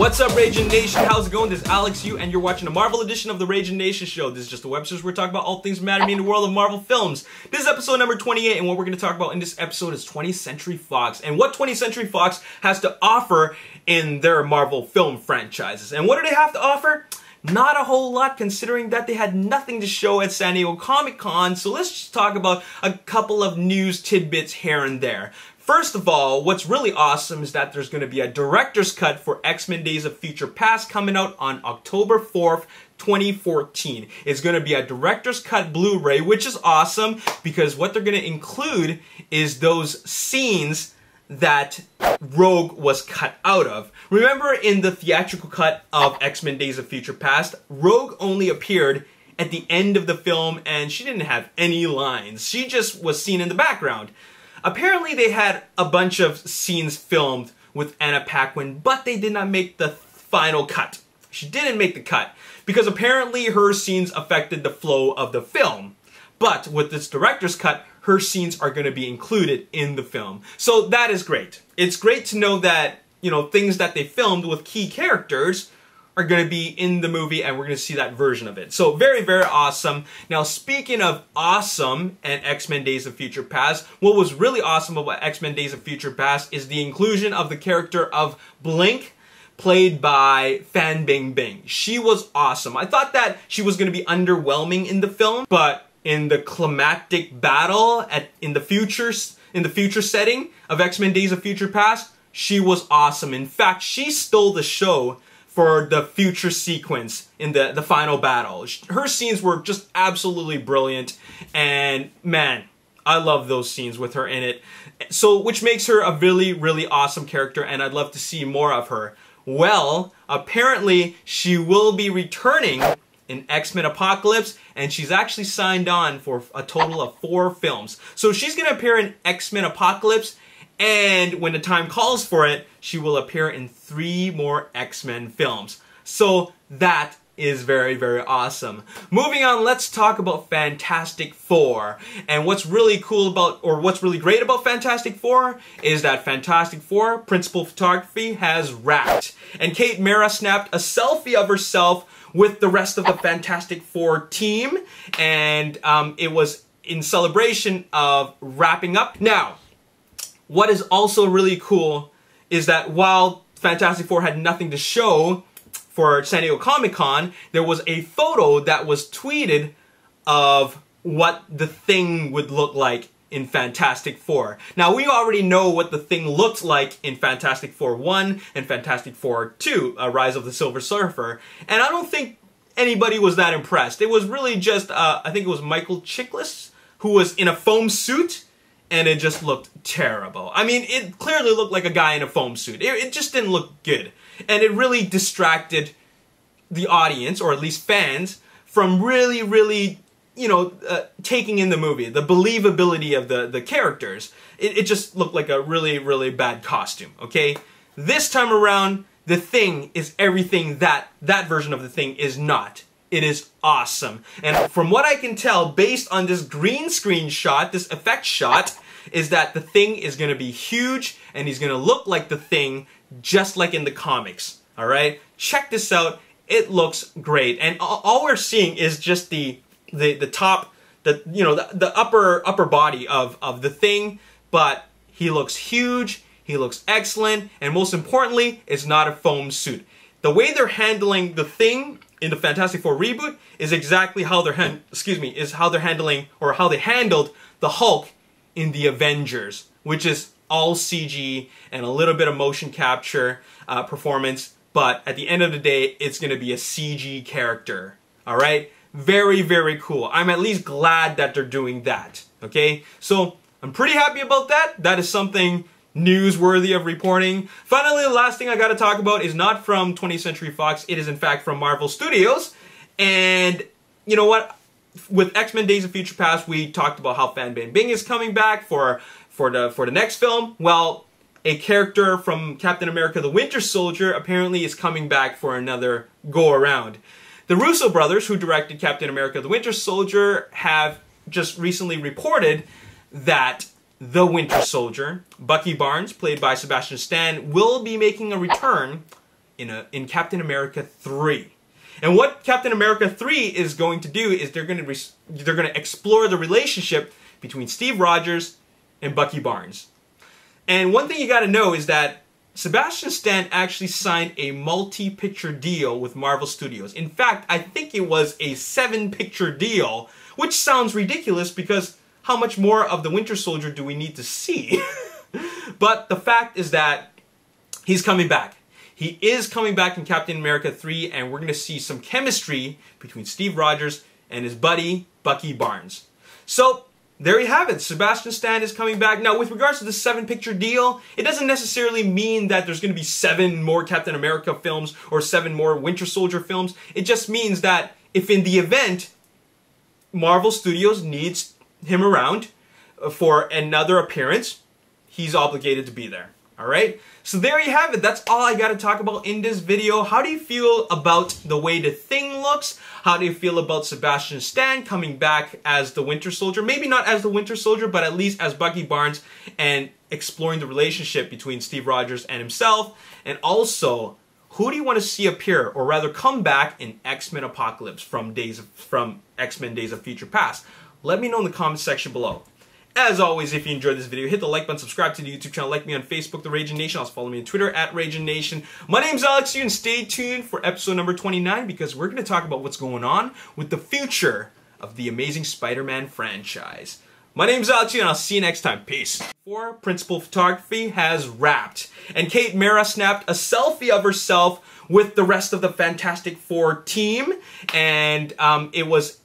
What's up, Ragin Nation? How's it going? This is Alex Yu, and you're watching a Marvel edition of the Ragin Nation Show. This is just a web series where we're talking about all things matter in the world of Marvel films. This is episode number 28, and what we're going to talk about in this episode is 20th Century Fox, and what 20th Century Fox has to offer in their Marvel film franchises. And what do they have to offer? Not a whole lot, considering that they had nothing to show at San Diego Comic-Con, so let's just talk about a couple of news tidbits here and there. First of all, what's really awesome is that there's going to be a director's cut for X-Men Days of Future Past coming out on October 4th, 2014. It's going to be a director's cut Blu-ray, which is awesome because what they're going to include is those scenes that Rogue was cut out of. Remember in the theatrical cut of X-Men Days of Future Past, Rogue only appeared at the end of the film and she didn't have any lines. She just was seen in the background. Apparently they had a bunch of scenes filmed with Anna Paquin, but they did not make the final cut. She didn't make the cut because apparently her scenes affected the flow of the film. But with this director's cut, her scenes are going to be included in the film. So that is great. It's great to know that, you know, things that they filmed with key characters are going to be in the movie and we're going to see that version of it. So very, very awesome. Now, speaking of awesome and X-Men Days of Future Past, what was really awesome about X-Men Days of Future Past is the inclusion of the character of Blink, played by Fan Bingbing. She was awesome. I thought that she was going to be underwhelming in the film, but in the climactic battle in the future setting of X-Men Days of Future Past, she was awesome. In fact, she stole the show for the future sequence in the final battle. Her scenes were just absolutely brilliant, and man, I love those scenes with her in it. So, which makes her a really, really awesome character, and I'd love to see more of her. Well, apparently she will be returning in X-Men Apocalypse, and she's actually signed on for a total of 4 films. So she's going to appear in X-Men Apocalypse, and when the time calls for it, she will appear in 3 more X-Men films. So that is very, very awesome. Moving on, let's talk about Fantastic Four. And what's really cool about, or what's really great about Fantastic Four is that Fantastic Four principal photography has wrapped. And Kate Mara snapped a selfie of herself with the rest of the Fantastic Four team, and it was in celebration of wrapping up. Now, what is also really cool is that while Fantastic Four had nothing to show for San Diego Comic-Con, there was a photo that was tweeted of what the Thing would look like in Fantastic Four. Now, we already know what the Thing looked like in Fantastic Four 1 and Fantastic Four 2, Rise of the Silver Surfer, and I don't think anybody was that impressed. It was really just, I think it was Michael Chiklis, who was in a foam suit, and it just looked terrible. I mean, it clearly looked like a guy in a foam suit. It just didn't look good. And it really distracted the audience, or at least fans, from really, really, you know, taking in the movie. The believability of the characters. It just looked like a really, really bad costume, okay? This time around, the Thing is everything that version of the Thing is not. It is awesome. And from what I can tell, based on this green screen shot, this effect shot, is that the Thing is going to be huge and he's going to look like the Thing just like in the comics. Alright? Check this out. It looks great. And all we're seeing is just the top, the upper body of the Thing, but he looks huge, he looks excellent, and most importantly, it's not a foam suit. The way they're handling the Thing in the Fantastic Four reboot is exactly how they're handling, or how they handled the Hulk in the Avengers, which is all CG and a little bit of motion capture performance, but at the end of the day, it's going to be a CG character. Alright? Very, very cool. I'm at least glad that they're doing that. Okay? So, I'm pretty happy about that. That is something newsworthy of reporting. Finally, the last thing I gotta talk about is not from 20th Century Fox. It is in fact from Marvel Studios. And you know what? With X-Men Days of Future Past, we talked about how Fan Bingbing is coming back for the next film. Well, a character from Captain America the Winter Soldier apparently is coming back for another go-around. The Russo brothers, who directed Captain America the Winter Soldier, have just recently reported that the Winter Soldier, Bucky Barnes, played by Sebastian Stan, will be making a return in Captain America 3. And what Captain America 3 is going to do is they're going to explore the relationship between Steve Rogers and Bucky Barnes. And one thing you got to know is that Sebastian Stan actually signed a multi-picture deal with Marvel Studios. In fact, I think it was a 7-picture deal, which sounds ridiculous because how much more of the Winter Soldier do we need to see? But the fact is that he's coming back. He is coming back in Captain America 3, and we're going to see some chemistry between Steve Rogers and his buddy, Bucky Barnes. So, there you have it. Sebastian Stan is coming back. Now, with regards to the 7-picture deal, it doesn't necessarily mean that there's going to be 7 more Captain America films or 7 more Winter Soldier films. It just means that if in the event Marvel Studios needs him around for another appearance, he's obligated to be there. Alright? So there you have it. That's all I got to talk about in this video. How do you feel about the way the Thing looks? How do you feel about Sebastian Stan coming back as the Winter Soldier? Maybe not as the Winter Soldier, but at least as Bucky Barnes, and exploring the relationship between Steve Rogers and himself. And also, who do you want to see appear, or rather come back in X-Men Apocalypse from X-Men Days of Future Past? Let me know in the comment section below. As always, if you enjoyed this video, hit the like button, subscribe to the YouTube channel, like me on Facebook, The Ragin Nation. Also follow me on Twitter, @RaginNation. My name's Alex Yu, and stay tuned for episode number 29, because we're going to talk about what's going on with the future of the Amazing Spider-Man franchise. My name's Alex Yu, and I'll see you next time. Peace. Before principal photography has wrapped, and Kate Mara snapped a selfie of herself with the rest of the Fantastic Four team, and it was